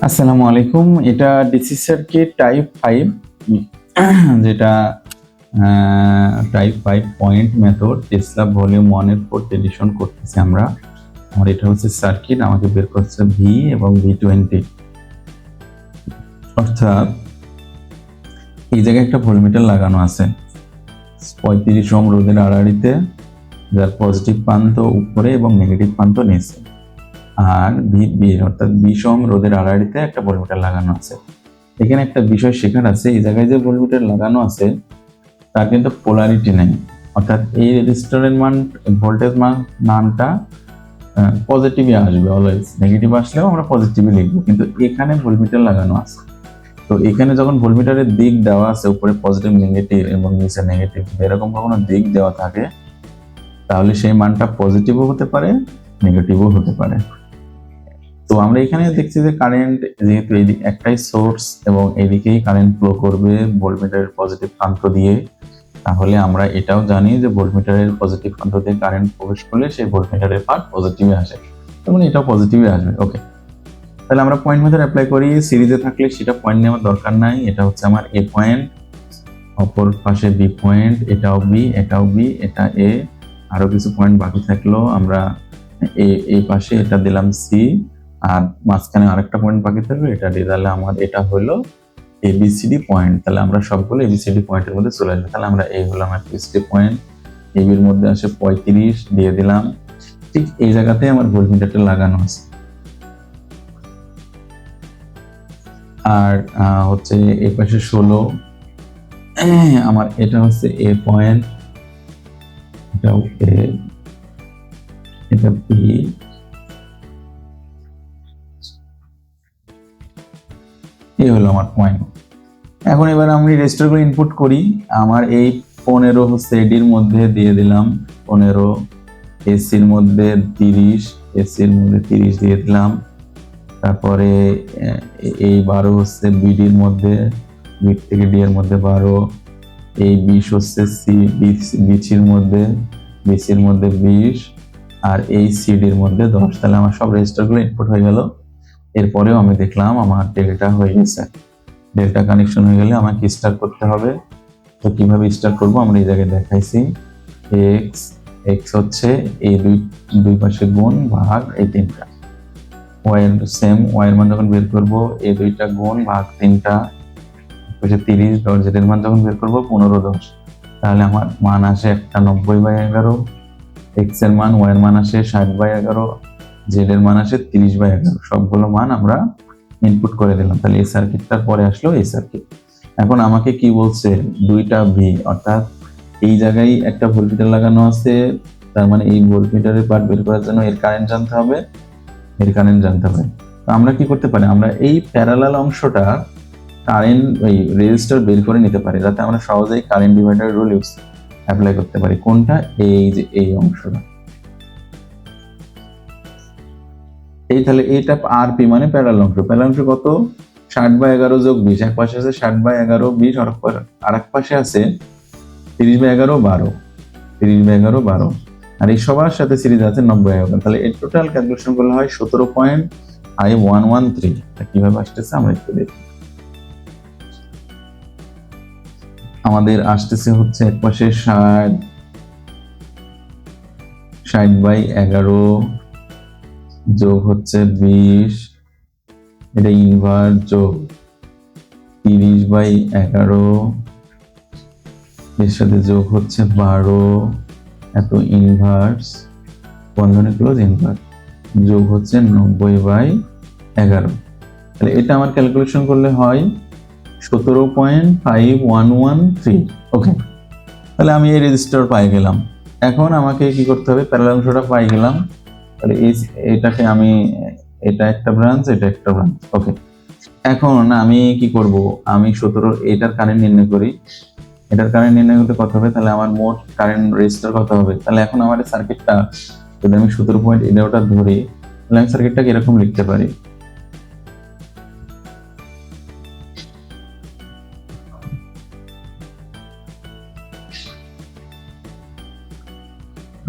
আসসালামু আলাইকুম। এটা ডিসি সার্কিট টাইপ 5, যেটা type 5 point method Tesla volume 1 এর 4th এডিশন করতেছি আমরা। আমার এটা হচ্ছে সার্কিট, আমাকে বের করছে ভি এবং V20, অর্থাৎ এই জায়গায় একটা ভোল্টমিটার লাগানো আছে 35 ওহম রোধের আড়াআড়িতে, যার পজিটিভ প্রান্ত উপরে এবং নেগেটিভ প্রান্ত নিচে, আর ভি অর্থাৎ 20 ওহম রোধের আড়াআড়িতে একটা ভোল্টমিটার লাগানো আছে। এখানে একটা বিষয় শেখার আছে, এই জায়গায় যে ভোল্টমিটার লাগানো আছে তার কিন্তু পোলারিটি নেই, অর্থাৎ এই রেজিস্টরের মান ভোল্টেজ মানটা পজিটিভই আসবে, অলওয়েজ নেগেটিভ আসলেও আমরা পজিটিভই লিখবো, কিন্তু এখানে ভোল্টমিটার লাগানো আছে। তো এখানে যখন ভোল্টমিটারের দিক দেওয়া আছে উপরে পজিটিভ নেগেটিভ এবং নিচে নেগেটিভ, এরকম কখনো দিক দেওয়া থাকে তাহলে সেই মানটা পজিটিভও হতে পারে নেগেটিভও হতে পারে। তো আমরা এখানে দেখছি যে কারেন্ট যেহেতু এই একটাই সোর্স এবং এদিকেই কারেন্ট ফ্লো করবে ভোল্টমিটারের পজিটিভ প্রান্ত দিয়ে, তাহলে আমরা এটাও জানি যে ভোল্টমিটারের পজিটিভ প্রান্ত দিয়ে কারেন্ট প্রবেশ করলে সেই ভোল্টমিটারের পার্ট পজিটিভে আসে, তখন এটাও পজিটিভে আসবে। ওকে, তাহলে আমরা পয়েন্ট মেথড অ্যাপ্লাই করি। সিরিজে থাকলে সেটা পয়েন্ট নেওয়ার দরকার নাই, এটা হচ্ছে আমার এ পয়েন্ট, অপর পাশে বি পয়েন্ট, এটাও বি, এটাও বি, এটা এ, আরো কিছু পয়েন্ট বাকি থাকলো, আমরা এই পাশে এটা দিলাম সি, আর মাঝখানে আরেকটা পয়েন্ট বাকি থাকলো, এটা দিয়ে তাহলে আমার এটা হলো এবিসিডি পয়েন্ট। তাহলে আমরা সবগুলো এবিসিডি পয়েন্টের মধ্যে চলে আসবে। তাহলে আমরা এই হলো আমার এবিসিডি পয়েন্ট, এবির মধ্যে আসে 35 দিয়ে দিলাম, ঠিক এই জায়গাতে আমার ভোল্টমিটারটা লাগানো আছে। আর হচ্ছে এই পাশে 16, আমার এটা হচ্ছে এ পয়েন্ট, এটাও এ, এটা বি, এই হলো আমার পয়েন্ট। এখন এবার আমি রেজিস্টারগুলো ইনপুট করি। আমার এই 15 হচ্ছে এডির মধ্যে দিয়ে দিলাম 15, এসির মধ্যে 30, এসির মধ্যে 30 দিয়ে দিলাম, তারপরে এই 12 হচ্ছে বিডির মধ্যে, বি থেকে ডি এর মধ্যে 12, এই 20 হচ্ছে সি বিসির মধ্যে, বিসির মধ্যে 20, আর এই সিডির মধ্যে 10। তাহলে আমার সব রেজিস্টারগুলো ইনপুট হয়ে গেল। এরপরেও আমি দেখলাম আমার ডেল্টা হয়ে গেছে। ডেল্টা কানেকশন হয়ে গেলে আমাকে স্টার্ট করতে হবে। তো কিভাবে স্টার্ট করব আমরা এই জায়গায় দেখাইছি। এক্স এক্স হচ্ছে এই দুই পাশে গুণ ভাগ এই তিনটা, ওয়াই এর সেম, ওয়াই এর মান যখন বের করব এই দুইটা গুণ ভাগ তিনটা, পাশে 30, জেড এর মান যখন বের করব 15 10, তাহলে আমার মান আসে একটা 90/11, এক্স এর মান, ওয়াই এর মান আসে 60/11, জেড এর মান আসে 30/11। সবগুলো মান আমরা ইনপুট করে দিলাম। তাহলে এই সার্কিটটার পরে আসলো এই সার্কিট। এখন আমাকে কি বলছে, দুইটা ভি, অর্থাৎ এই জায়গায় একটা ভোল্টমিটার লাগানো আছে, তার মানে এই ভোল্টমিটারের পার্ট বের করার জন্য এর কারেন্ট জানতে হবে, এর কারেন্ট জানতে হবে। তো আমরা কি করতে পারি, আমরা এই প্যারালাল অংশটা কারেন্ট ওই রেজিস্টার বের করে নিতে পারি, যাতে আমরা সহজেই কারেন্ট ডিভাইডার রুল অ্যাপ্লাই করতে পারি। কোনটা, এই যে এই অংশটা, এই তাহলে এইটা আর পি মানে প্যারালাল অংশ। প্যারালাল অংশ কত, 60/11 যোগ 20, এক পাশে আছে 60/11 20, আর এক পাশে আছে 30/11 12, 30/11 12, আর এই সবার সাথে সিরিজ আছে 90/11। তাহলে এর টোটাল ক্যালকুলেশন করলে হয় 17.5113। কিভাবে আসতেছে আমরা একটু দেখি। আমাদের আসতেছে হচ্ছে এক পাশে 60/11 যোগ হচ্ছে 20, এটা ইনভার্স, যোগ 30/11, এর সাথে যোগ হচ্ছে 12, এত ইনভার্স, বন্ধনী ক্লোজ ইনভার্স, যোগ হচ্ছে 90/11। তাহলে এটা আমার ক্যালকুলেশন করলে হয় 17.5113। ওকে, তাহলে আমি এই রেজিস্টার পাই গেলাম। এখন আমাকে কি করতে হবে, প্যারালাল অংশটা পাই গেলাম, তাহলে এটাকে আমি, এটা একটা ব্রাঞ্চ, এটা একটা ব্রাঞ্চ। ওকে, এখন আমি কি করব, আমি 17 এটার কারেন্ট নির্ণয় করি। এটার কারেন্ট নির্ণয় করতে কত হবে, তাহলে আমার মোট কারেন্ট রেজিস্টার কত হবে। তাহলে এখন আমার সার্কিটটা যদি আমি 17.11 ধরি, তাহলে আমি সার্কিটটাকে এরকম লিখতে পারি।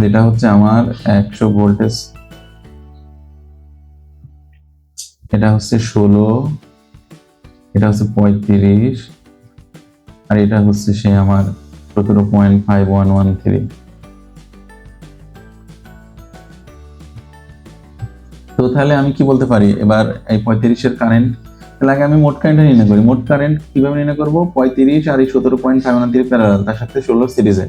যেটা হচ্ছে আমার 100 ভোল্টেজ, এটা হচ্ছে 16, এটা হচ্ছে 35, আর এটা হচ্ছে সে আমার 17.5113। তো তাহলে আমি কি বলতে পারি এবার এই 35-এর কারেন্ট, তাহলে আগে আমি মোট কারেন্টটা নির্ণয় করি। মোট কারেন্ট কিভাবে নির্ণয় করবো? 35 আর এই 17.513 প্যারালাল, তার সাথে 16 সিরিজে।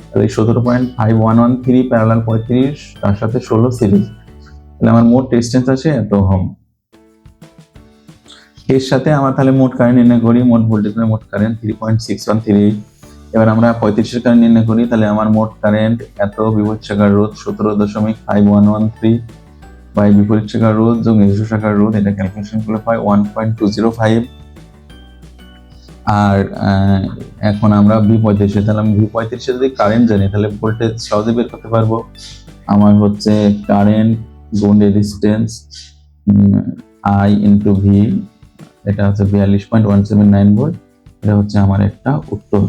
তাহলে এই 17.513 প্যারালাল 35, তার সাথে 16 সিরিজ, তাহলে আমার মোট রেজিস্ট্যান্স আছে এত ওহম। এর সাথে আমার তাহলে মোট কারেন্ট নির্ণয় করি, মোট ভোল্টেজ মোট কারেন্ট 3.6138। এবার আমরা 35-এর কারেন্ট নির্ণয় করি, তাহলে আমার মোট কারেন্ট এত, বিপরীত শাখার রোধ 17.5113 বাই বিপরীত শাখার রোধ যোগ নিজস্ব শাখার রোধ, এটা ক্যালকুলেশন করলে হয় 1.205। আর এখন আমরা V35, তাহলে আমি V35 যদি কারেন্ট জানি তাহলে ভোল্টেজ সহজে বের করতে পারবো। আমার হচ্ছে কারেন্ট গুণ রেজিস্ট্যান্স I ইন্টু V, এটা হচ্ছে 42.179 ভোল্ট। এটা হচ্ছে আমার একটা উত্তর।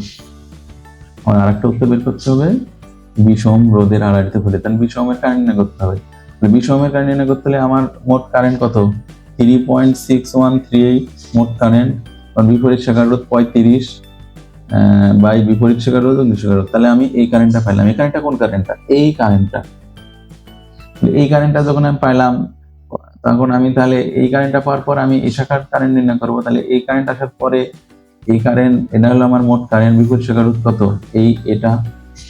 আর আরেকটা উত্তর বের করতে হবে, বিষম রোধের আড়াআড়িতে ভোল্টেজ, তাহলে বিষমের কারেন্ট নির্ণয় করতে হবে। বিষমের কারেন্ট নির্ণয় করতে হলে আমার মোট কারেন্ট কত? 3.6138 মোট কারেন্ট, আর বিপরীত শাখার রোধ 35 বাই বিপরীত শাখার রোধ ও নিজস্ব শাখার রোধ। তাহলে আমি এই কারেন্টটা পাইলাম। এই কারেন্টটা কোন কারেন্টটা? এই কারেন্টটা। এই কারেন্টটা যখন আমি পাইলাম, তখন আমি তাহলে এই কারেন্টটা পাওয়ার পর আমি এই শাখার কারেন্ট নির্ণয় করবো। তাহলে এই কারেন্ট আসার পরে এই কারেন্ট, এটা হলো আমার মোট কারেন্ট। বিপরীত শাখার রোধ কত? এটা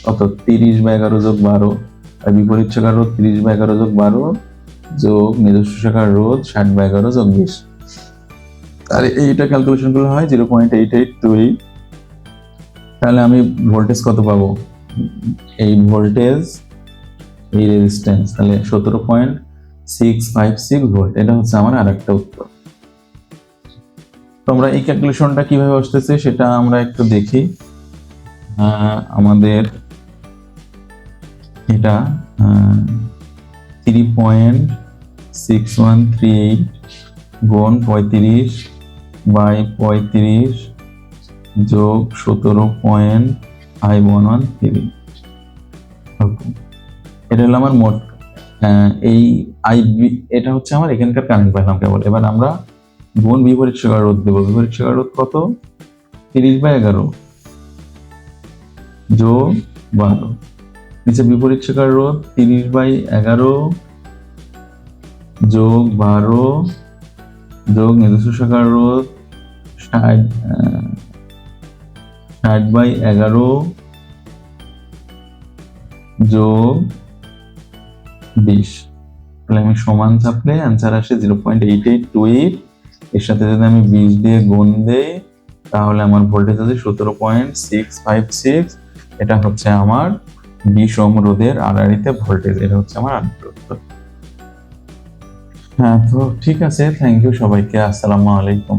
কত? 30/11 যোগ 12, আর বিপরীত শাখার রোধ 30/11 যোগ 12 যোগ নিজস্ব শাখার রোধ 60/11 যোগ 20। আর এইটা ক্যালকুলেশন করলে হয় 0.8828। তাহলে আমি ভোল্টেজ কত পাবো? এই ভোল্টেজ, এই রেজিস্ট্যান্স, তাহলে 17.656 ভোল্ট। এটা হচ্ছে আমার আরেকটা উত্তর। তোমরা এই ক্যালকুলেশনটা কিভাবে আসতেছে সেটা আমরা একটু দেখি। আমাদের এটা 3.6138 গুণ 35 বাই 35 যোগ 17.513। এটা হলো আমার মোট। এই আইবি, এটা হচ্ছে আমার এখানকার কারেন্ট পাইলাম কেবল। এবার আমরা গুণ বিপরীত শাখার রোধ দেবো। বিপরীত শাখার রোধ কত? 30/11 যোগ 12, নিচে বিপরীত শাখার রোধ 30/11 যোগ 12 যোগ নিজস্ব শাখার রোধ 60/11 যোগ 20। তাহলে আমি সমান চাপলে অ্যান্সার আসে 0.8828। এর সাথে যদি আমি 20 দিয়ে গুণ দেই তাহলে আমার ভোল্টেজ আছে 17.656। এটা হচ্ছে আমার 20 ওহম রোধের আড়াআড়িতে ভোল্টেজ। এটা হচ্ছে আমার আরেকটা উত্তর। হ্যাঁ, তো ঠিক আছে, থ্যাংক ইউ সবাইকে। আসসালামু আলাইকুম।